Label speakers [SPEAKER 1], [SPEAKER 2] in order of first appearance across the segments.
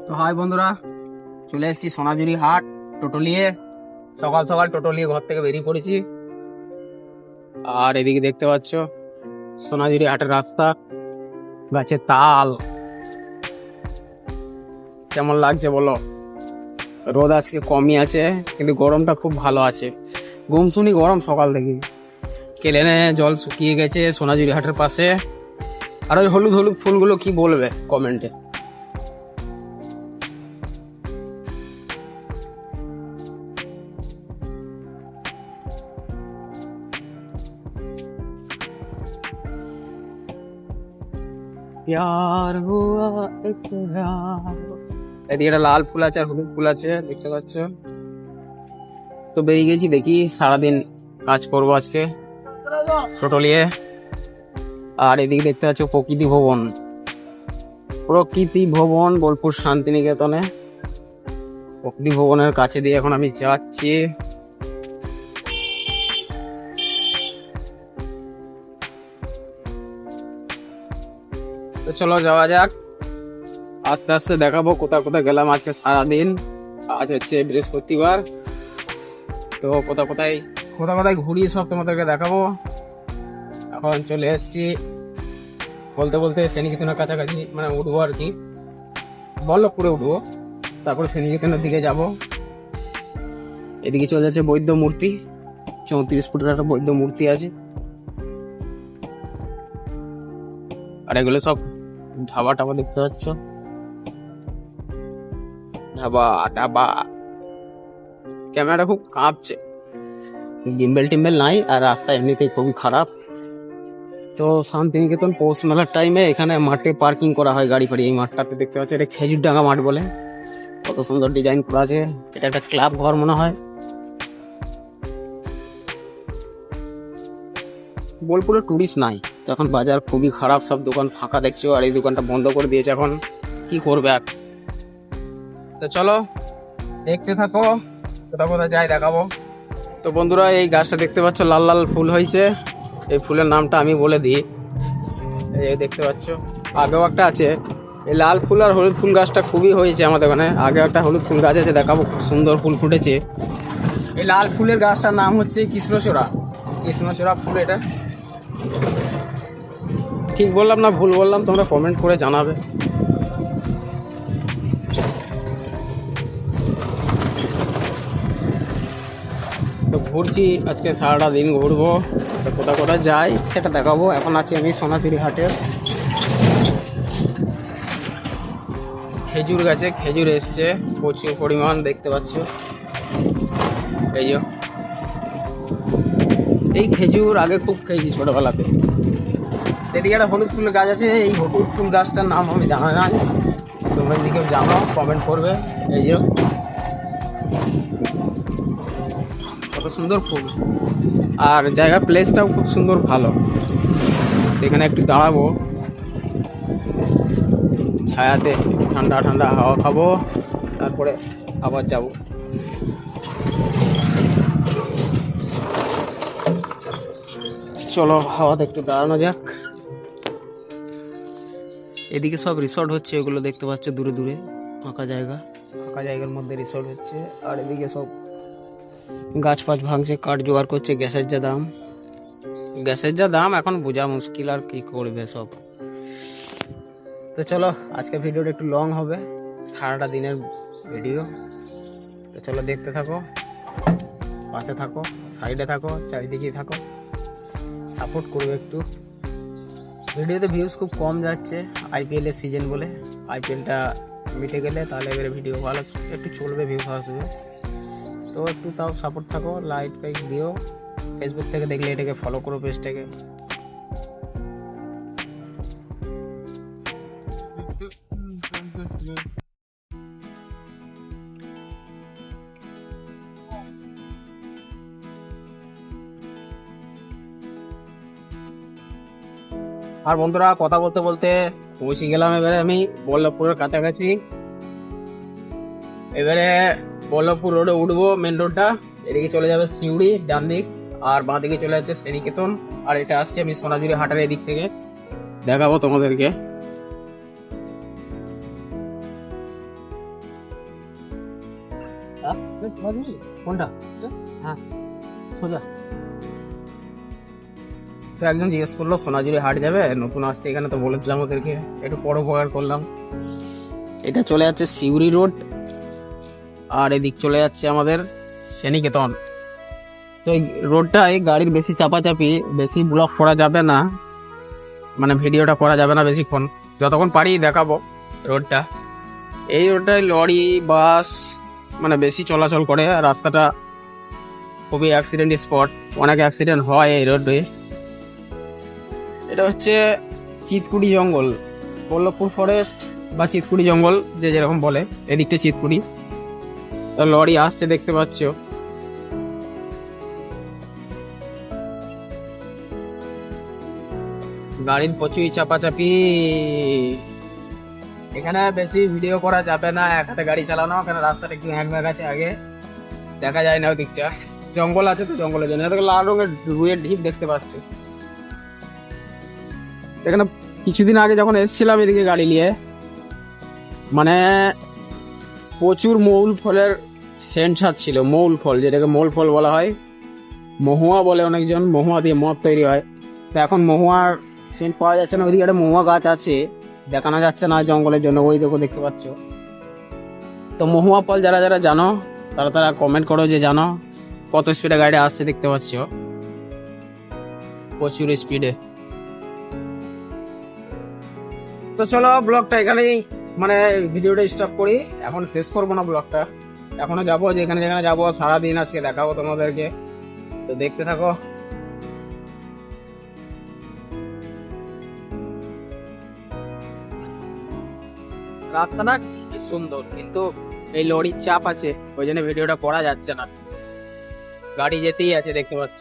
[SPEAKER 1] তো হাই বন্ধুরা, চলে এসেছি সোনাঝুরি হাট টোটো নিয়ে। সকাল সকাল টোটো নিয়ে ঘর থেকে বেরিয়ে পড়েছি। আর এদিকে দেখতে পাচ্ছ সোনাঝুরি হাটের রাস্তা, গাছের তাল। কেমন লাগছে বলো? রোদ আজকে কমই আছে, কিন্তু গরমটা খুব ভালো আছে। গুমসুনি গরম সকাল থেকে। কেলেনে জল শুকিয়ে গেছে সোনাঝুরি হাটের পাশে। আর ওই হলুদ হলুদ ফুলগুলো কি বলবে কমেন্টে। প্যার হুয়া ইকরার। এদিকে একটা লাল ফুল আছে আর হলুদ ফুল আছে, দেখতে পাচ্ছ। তো বেরিয়ে গেছি, দেখি সারাদিন কাজ করবো আজকে টোটো নিয়ে। আর এদিকে দেখতে পাচ্ছ প্রকৃতি ভবন, প্রকৃতি ভবন বোলপুর শান্তিনিকেতনে। প্রকৃতি ভবনের কাছে দিয়ে এখন আমি যাচ্ছি। তো চলো যাওয়া যাক। আস্তে আস্তে দেখাবো কোথায় কোথায় গেলাম আজকে সারাদিন। আজ হচ্ছে বৃহস্পতিবার, তো কোথায় কোথায় ঘুরি সব তোমাদেরকে দেখাবো। এখন চলে এসেছি বলতে বলতে শ্রীনিকেতনের কাছাকাছি, মানে উঠবো আর কি, বল্লভপুরে উঠবো, তারপরে শ্রীনিকেতনের দিকে যাব। এদিকে চলে যাচ্ছে বৌদ্ধ মূর্তি, 34 ফুটের একটা বৌদ্ধ মূর্তি আছে। আর এগুলো সব ধাবা টাবা দেখতে পাচ্ছ, ধাবা টাবা। ক্যামেরাটা খুব কাঁপছে, গিম্বেল টিম্বেল নাই, আর রাস্তা এমনিতেই খুবই খারাপ। তো শান্তিনিকেতন পৌষ মেলার টাইমে এখানে মাঠে পার্কিং করা হয় গাড়ি ফাড়ি। এই মাঠটাতে দেখতে পাচ্ছি, এটা খেজুর ডাঙ্গা মাঠ বলে। কত সুন্দর ডিজাইন করা আছে। এটা একটা ক্লাব ঘর মনে হয়। বোলপুরে টুরিস্ট নাই, তখন বাজার খুবই খারাপ, সব দোকান ফাঁকা দেখছো। আর এই দোকানটা বন্ধ করে দিয়েছে, এখন কি করবে আর। তো চলো দেখতে থাকো, কোথাও কোথায় যাই দেখাবো। তো বন্ধুরা, এই গাছটা দেখতে পাচ্ছ লাল লাল ফুল হয়েছে। এই ফুলের নামটা আমি বলে দিই। এই দেখতে পাচ্ছ, আগেও একটা আছে। এই লাল ফুল আর হলুদ ফুল গাছটা খুবই হয়েছে আমাদের ওখানে। আগে একটা হলুদ ফুল গাছ আছে, দেখাবো, খুব সুন্দর ফুল ফুটেছে। এই লাল ফুলের গাছটার নাম হচ্ছে কৃষ্ণচূড়া। কৃষ্ণচূড়া ফুল এটা। ঠিক বললাম না ভুল বললাম, তোমরা কমেন্ট করে জানাবে। তো ঘুরছি আজকে, সারাটা দিন ঘুরবো। তো কোথায় কোথায় যাই সেটা দেখাবো। এখন আছি আমি সোনাঝুরি হাটে। খেজুর গাছে খেজুর এসছে প্রচুর পরিমাণ, দেখতে পাচ্ছ। এই যে এই খেজুর আগে খুব খেয়েছি ছোটবেলাতে। এদিকে একটা হলুদ ফুলের গাছ আছে। এই হলুদ ফুল গাছটার নাম আমি জানা নাই, তোমরা যদি কেউ জানো কমেন্ট করবে। এই যে কত সুন্দর ফুল, আর জায়গা প্লেসটাও খুব সুন্দর, ভালো। এখানে একটু দাঁড়াবো ছায়াতে, ঠান্ডা ঠান্ডা হাওয়া খাবো, তারপরে আবার যাব। চলো হাওয়াতে একটু দাঁড়ানো যাক। এদিকে সব রিসর্ট হচ্ছে, এগুলো দেখতে পাচ্ছ দূরে দূরে ফাঁকা জায়গা, ফাঁকা জায়গার মধ্যে রিসর্ট হচ্ছে। আর এদিকে সব গাছ ফাছ ভাঙছে, কাঠ জোগাড় করছে। গ্যাসের যা দাম এখন বোঝা মুশকিল, আর কি করবে সব। তো চলো আজকে ভিডিওটা একটু লং হবে, সারাটা দিনের ভিডিও। তো চলো দেখতে থাকো, পাশে থাকো, সাইডে থাকো, চারিদিকে থাকো, সাপোর্ট করবে একটু। ভিডিওতে ভিউজ খুব কম যাচ্ছে, আইপিএল এর সিজন বলে। আইপিএলটা মিটে গেলে তাহলে এবারে ভিডিও ভালো একটু চলবে, ভিউজ আসবে। তো একটু তাও সাপোর্ট থাকো, লাইক টাইক দিও। ফেসবুক থেকে দেখলে এটাকে ফলো করো, পেজটাকে। আর বন্ধুরা, কথা বলতে বলতে পৌঁছে গেলাম এবারে আমি বল্লভপুরের কাছাকাছি। এবারে বল্লভপুর রোডে উঠবো, মেন রোডটা। এদিকে চলে যাবে সিউড়ি ডান দিক, আর বাঁ দিকে চলে যাচ্ছে শ্রীনিকেতন। আর এটা আসছে আমি সোনাঝুরি হাটের এদিক থেকে দেখাবো তোমাদেরকে। কোনটা? হ্যাঁ সোজা। তো একজন জিজ্ঞেস করলো সোনাঝুরি হাট যাবে, নতুন আসছে এখানে, তো বলে দিলাম ওদেরকে, একটু পরোপকার করলাম। এটা চলে যাচ্ছে সিউড়ি রোড, আর এদিক চলে যাচ্ছে আমাদের সেনিকেতন। তো এই রোডটায় গাড়ির বেশি চাপাচাপি, বেশি ব্লক করা যাবে না, মানে ভিডিওটা করা যাবে না বেশিক্ষণ, যতক্ষণ পারি দেখাবো রোডটা। এই রোডটায় লরি বাস মানে বেশি চলাচল করে, রাস্তাটা খুবই অ্যাক্সিডেন্ট স্পট, অনেক অ্যাক্সিডেন্ট হয় এই রোডে। এটা হচ্ছে চিতকুড়ি জঙ্গল, বল্লভপুর ফরেস্ট বা চিতকুড়ি জঙ্গল যে যেরকম বলে, এদিকটা চিতকুড়ি। তো লরি আসছে দেখতে পাচ্ছ, গাড়ির প্রচুরই চাপাচাপি। এখানে বেশি ভিডিও করা যাবে না, এক হাতে গাড়ি চালানো, এখানে রাস্তাটা একটু হ্যাংম্যাগ আছে, আগে দেখা যায় না ওই দিকটা, জঙ্গল আছে তো জঙ্গলের জন্য। এদিকে লাল রঙের রুইয়ের ঢিপ দেখতে পাচ্ছ। এখানে কিছুদিন আগে যখন এসেছিলাম এদিকে গাড়ি নিয়ে, মানে প্রচুর মৌল ফলের সেন্ট ছিল, মৌল ফল, যেটাকে মৌল ফল বলা হয়, মহুয়া বলে অনেকজন, মহুয়া দিয়ে মদ তৈরি হয়। তো এখন মহুয়ার সেন্ট পাওয়া যাচ্ছে না, ওইদিকে একটা মহুয়া গাছ আছে, দেখানো যাচ্ছে না জঙ্গলের জন্য, ওই দেখো দেখতে পাচ্ছ। তো মহুয়া ফল যারা যারা জানো তারা তারা কমেন্ট করো যে জানো কত স্পিডে গাড়িটা আসছে দেখতে পাচ্ছ, প্রচুর স্পিডে। তো চলো ব্লগটা এখানেই, মানে ভিডিওটা স্টপ করি, এখন শেষ করবো না ব্লগটা, এখনো যাবো যেখানে যেখানে যাবো, সারাদিন আজকে দেখাবো তোমাদেরকে, তো দেখতে থাকো। রাস্তাটা কি সুন্দর, কিন্তু এই লরির চাপ আছে, ওই জন্য ভিডিওটা করা যাচ্ছে না, গাড়ি যেতেই আছে দেখতে পাচ্ছ।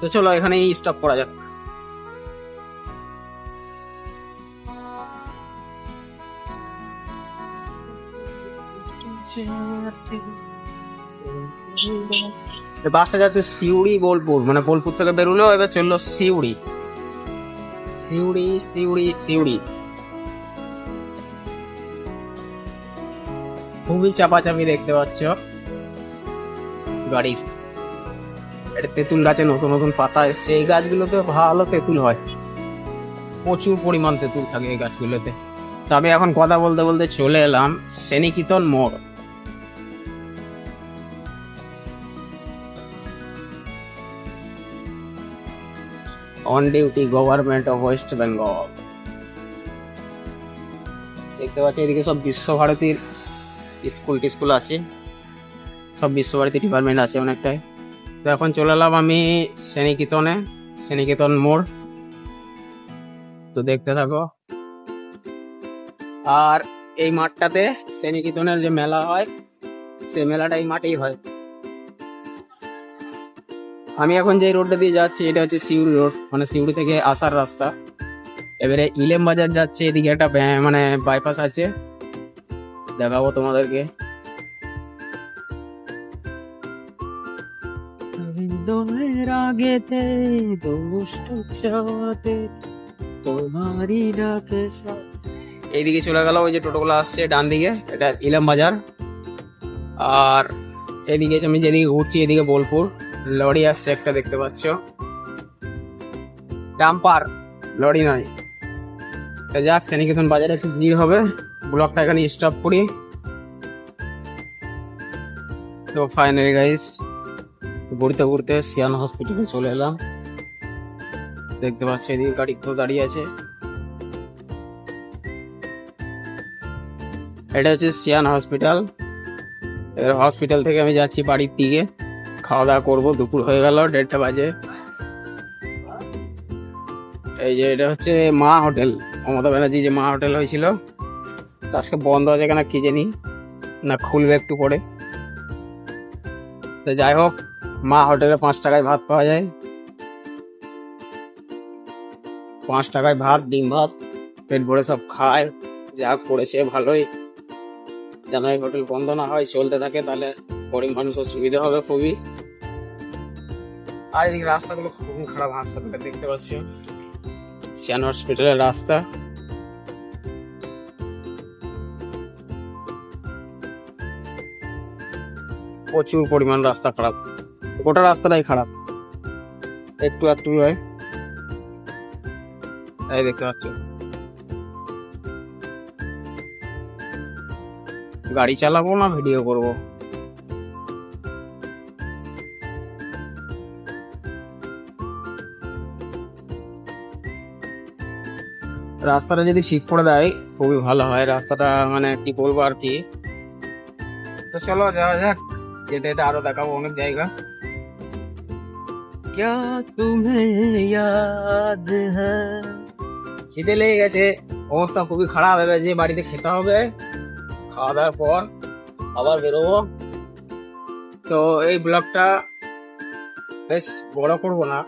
[SPEAKER 1] তো চলো এখানেই স্টপ করা যাক। বাসটা যাচ্ছে সিউড়ি বোলপুর, মানে বোলপুর থেকে বেরোলো, এবার চললো সিউড়ি, সিউড়ি সিউড়ি সিউড়ি। খুবই চাপাচাপি দেখতে পাচ্ছ গাড়ির। এটা তেঁতুল গাছে নতুন নতুন পাতা এসছে, এই গাছগুলোতে ভালো তেঁতুল হয়, প্রচুর পরিমাণ তেঁতুল থাকে এই গাছগুলোতে। তো আমি এখন কথা বলতে বলতে চলে এলাম সেনিকেতন মোড়। On duty government of West Bengal, দেখতে পাচ্ছি এদিকে সব বিশ্বভারতীর স্কুল টিস্কুল আছে, সব বিশ্বভারতী ডিপার্টমেন্ট আছে অনেকটাই। তো এখন চলে এলাম আমি সেনিকেতনে, সেনিকেতন মোড়, তো দেখতে থাকো। আর এই মাঠটাতে সেনিকেতনের যে মেলা হয়, সেই মেলাটা এই মাঠেই হয়। আমি এখন যে রোডটা দিয়ে যাচ্ছি এটা হচ্ছে সিউড়ি রোড, মানে সিউড়ি থেকে আসার রাস্তা। এবারে ইলেম বাজার যাচ্ছে, এদিকে একটা মানে বাইপাস আছে, দেখাবো তোমাদেরকে। এইদিকে চলে গেল, ওই যে টোটোগুলো আসছে ডান দিকে, এটা ইলাম বাজার। আর এদিকে আমি যেদিকে ঘুরছি এদিকে বোলপুর, লরি আসছে একটা দেখতে পাচ্ছ, ডাম্পার, লরি নয়। যাক সেনিকেতন বাজারে একটু ভিড় হবে, ব্লগটা এখানে স্টপ করি। তো ফাইনালি গাইস ঘুরতে ঘুরতে সিয়ান হসপিটালে চলে এলাম, দেখতে পাচ্ছি এদিকে গাড়ি তো দাঁড়িয়ে আছে। এটা হচ্ছে সিয়ান হসপিটাল। এবার হসপিটাল থেকে আমি যাচ্ছি বাড়ির দিকে, খাওয়া দাওয়া করবো, দুপুর হয়ে গেল, 1:30 বাজে। এই যে এটা হচ্ছে মা হোটেল, মমতা ব্যানার্জি যে মা হোটেল হয়েছিল, আজকে বন্ধ আছে কেন কি জানি, না খুলবে একটু পরে। তো যাই হোক, মা হোটেলে 5 টাকায় ভাত পাওয়া যায়, 5 টাকায় ভাত, ডিম ভাত, পেট ভরে সব খায়, যা পড়েছে ভালোই। যেন এই হোটেল বন্ধ না হয়, চলতে থাকে, তাহলে গরিব মানুষের সুবিধা হবে খুবই। আর এদিকে রাস্তাগুলো খুবই খারাপ, হাসপাতালে দেখতে পাচ্ছি সিয়ান হসপিটালের রাস্তা। প্রচুর পরিমাণ রাস্তা খারাপ, গোটা রাস্তাটাই খারাপ, একটু একটু হয়। এই দেখতে পাচ্ছ, গাড়ি চালাবো না ভিডিও করব। রাস্তাটা যদি ঠিক করে দেয় খুবই ভালো হয়, রাস্তাটা মানে কি বলবো আর কি। তো চলো যাওয়া যাক, যেতে যেতে আরো দেখাবো অনেক জায়গা। क्या तुम्हें याद है? খিদে লেগে গেছে, অবস্থা খুবই খারাপ হবে, যে বাড়িতে খেতে হবে, খাওয়া দাওয়ার পর আবার বেরোবো। তো এই ব্লগটা বেশ বড় করবো না,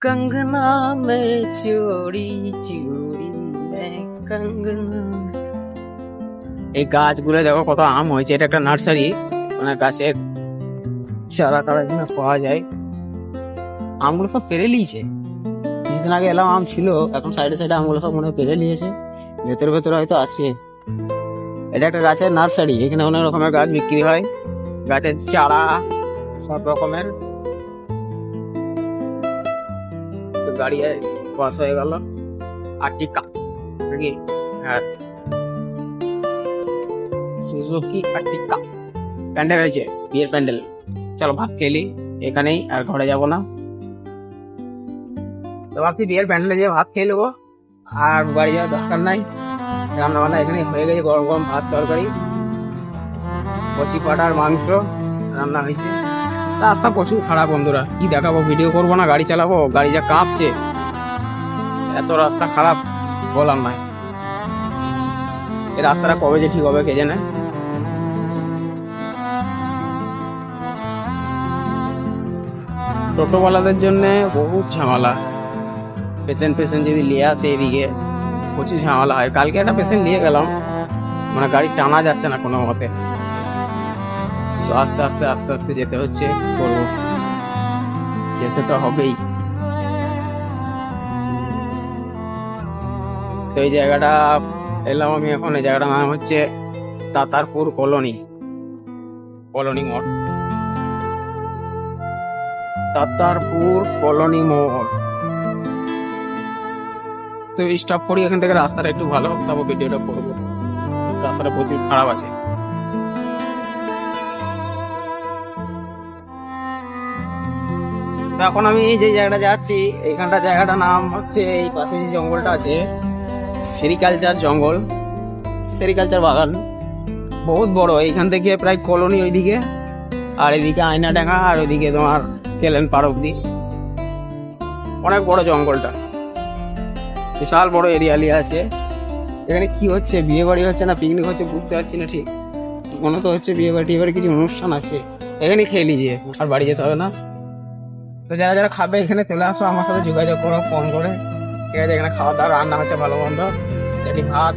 [SPEAKER 1] कंगना में चोरी चोरी में कंगना। এই গাছগুলো দেখো কত আম হয়েছে, এটা একটা নার্সারি, মানে গাছের চারা টারা এখানে পাওয়া যায়। আমগুলো সব পেরে নিয়েছে, কিছুদিন আগে এলাম আম ছিল, এখন সাইডে সাইডে আমগুলো সব মনে হয় পেরে নিয়েছে, ভেতরে ভেতরে হয়তো আছে। এটা একটা গাছের নার্সারি, এখানে অনেক রকমের গাছ বিক্রি হয়, গাছের চারা সব রকমের। গাড়ি পাস হয়ে গেল, আর্টিকা নাকি? হ্যাঁ, সুজুকি আর্টিকা প্যান্ডেল হয়েছে, বিয়ের প্যান্ডেল। চলো ভাত খেলি এখানেই, আর ঘরে যাব না। তো ভাবছি বিয়ের প্যান্ডেলে যেয়ে ভাত খেয়ে নেবো, আর বাড়ি যাওয়ার দরকার নাই। রান্না বান্না এখানে হয়ে গেছে, গরম গরম ভাত তরকারি, কচি পাটার মাংস রান্না হয়েছে। রাস্তা প্রচুর খারাপ বন্ধুরা, কি দেখাবো, ভিডিও করবো না, গাড়ি চালাবো, গাড়ি যা কাঁপছে, এত রাস্তা খারাপ বলার নাই। এই রাস্তাটা কবে যে ঠিক হবে কে জানে। টোটোওয়ালাদের জন্য বহুত ঝামেলা, পেশেন্ট যদি নিয়ে আসে এদিকে প্রচুর ঝামেলা হয়। কালকে একটা পেশেন্ট নিয়ে গেলাম, মানে গাড়ি টানা যাচ্ছে না কোনো মতে, আস্তে আস্তে আস্তে আস্তে যেতে হচ্ছে, করবো, যেতে তো হবেই। তো এই জায়গাটা এলাম আমি এখন, এই জায়গাটার নাম হচ্ছে তাতারপুর কলোনি মোড়, তাতারপুর কলোনি মোড়। তো স্টপ করি এখান থেকে, রাস্তাটা একটু ভালো, তারপর ভিডিওটা করবো। রাস্তাটা প্রচুর খারাপ আছে। এখন আমি যে জায়গাটা যাচ্ছি, এইখানটা জায়গাটার নাম হচ্ছে, এই পাশে যে জঙ্গলটা আছে সেরিকালচার জঙ্গল, সেরিকালচার বাগান, বহুত বড়। এইখান থেকে প্রায় কলোনি ওইদিকে, আর এদিকে আয়নাডাঙ্গা, আর ওইদিকে তোমার কেলেন পাড় অব্দি। অনেক বড় জঙ্গলটা, বিশাল বড় এরিয়ালি আছে। এখানে কি হচ্ছে, বিয়ে বাড়ি হচ্ছে না পিকনিক হচ্ছে বুঝতে পারছি না ঠিক, মনে তো হচ্ছে বিয়ে বাড়ি কিছু অনুষ্ঠান আছে। এখানে খেয়ে নিয়ে আর বাড়ি যেতে হবে না। তো যারা যারা খাবে এখানে চলে আসো, আমার সাথে যোগাযোগ করো ফোন করে, ঠিক আছে? এখানে খাওয়া দাওয়া রান্না হচ্ছে ভালো মন্দ, চাটি ভাত,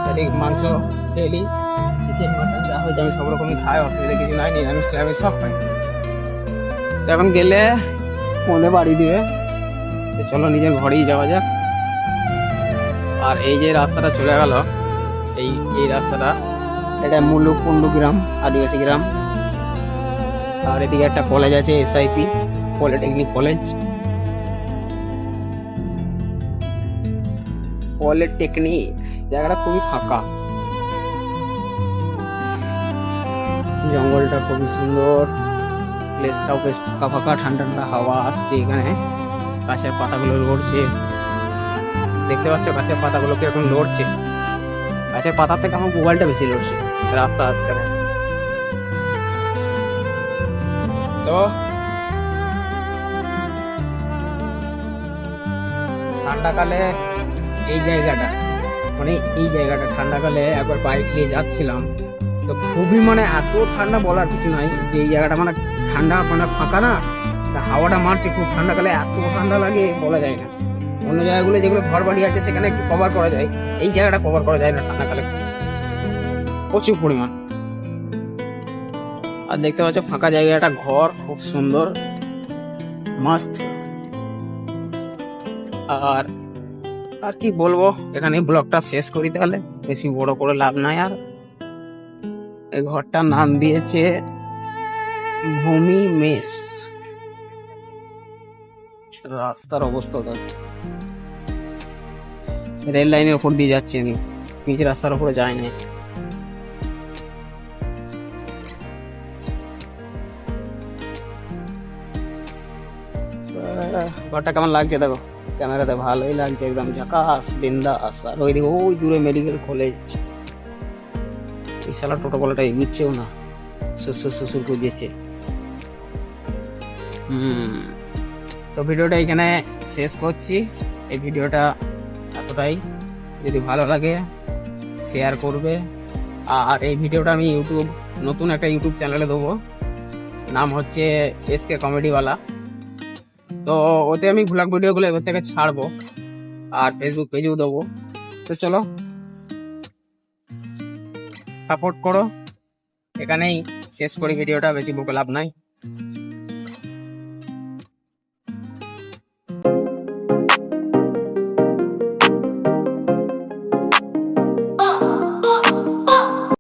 [SPEAKER 1] চাটি মাংস, ডেলি চিকেন মাটন যা হয়েছে আমি সব রকমই খাই, অসুবিধা কিছু নাই, নিরামিষ টিরামিষ সব খাই। তো এখন গেলে ফোনে বাড়ি দিবে, তো চলো নিজের ঘরেই যাওয়া যাক। আর এই যে রাস্তাটা চলে গেল, এই রাস্তাটা, এটা মুলুককুন্ডু গ্রাম, আদিবাসী গ্রাম। আর এদিকে একটা কলেজ আছে, SIP পলিটেকনিক কলেজ, জায়গাটা খুবই ফাঁকা, জঙ্গলটা খুবই সুন্দর, প্লেসটাও বেশ ফাঁকা ফাঁকা, ঠান্ডা ঠান্ডা হাওয়া আসছে এখানে, গাছের পাতাগুলো লড়ছে, দেখতে পাচ্ছ গাছের পাতাগুলো কিরকম লড়ছে। গাছের পাতা থেকে আমার মোবাইলটা বেশি লড়ছে রাস্তা আসতে। তো ঠান্ডাকালে এই জায়গাটা, মানে এই জায়গাটা ঠান্ডাকালে একবার বাইক নিয়ে যাচ্ছিলাম, তো খুবই মানে এত ঠান্ডা বলার কিছু নাই, যে এই জায়গাটা মানে ঠান্ডা, মানে ফাঁকা না, হাওয়াটা মারছে খুব, ঠান্ডাকালে এত ঠান্ডা লাগে বলা যায় না। অন্য জায়গাগুলো যেগুলো ঘর বাড়ি আছে সেখানে একটু কভার করা যায়, এই জায়গাটা কভার করা যায় না ঠান্ডাকালে। প্রচুর পরিমাণ। আর দেখতে পাচ্ছ ফাঁকা জায়গায় একটা ঘর, খুব সুন্দর মাস্ত। আর আর কি বলবো, এখানে ব্লগটা শেষ করি তাহলে, বেশি বড় করে লাভ নাই। আর এই ঘরটার নাম দিয়েছে ভূমি মেস। রাস্তার অবস্থা দেখ, রেল লাইনের উপর দিয়ে যাচ্ছে, পিচ রাস্তার উপরে যায় না। ঘরটা কেমন লাগছে দেখো ক্যামেরাতে, ভালোই লাগছে, একদম ঝাকাস বিন্দাস। আর ওইদিকে ওই দূরে মেডিকেল কলেজ। এই শালা টোটো বলাটা এগুচ্ছেও না, শ্বশুর শ্বশুর করছে। তো ভিডিওটা এখানে শেষ করছি। এই ভিডিওটা এতটাই, যদি ভালো লাগে শেয়ার করবে। আর এই ভিডিওটা আমি নতুন একটা ইউটিউব চ্যানেলে দেবো, নাম হচ্ছে এসকে কমেডিওয়ালা। তো ওতে আমি ভ্লগ ভিডিওগুলো এবার থেকে ছাড়বো, আর ফেসবুক পেজেও দেবো। তো চলো সাপোর্ট করো। এখানেই শেষ করি ভিডিওটা, বেশি বকে লাভ নাই।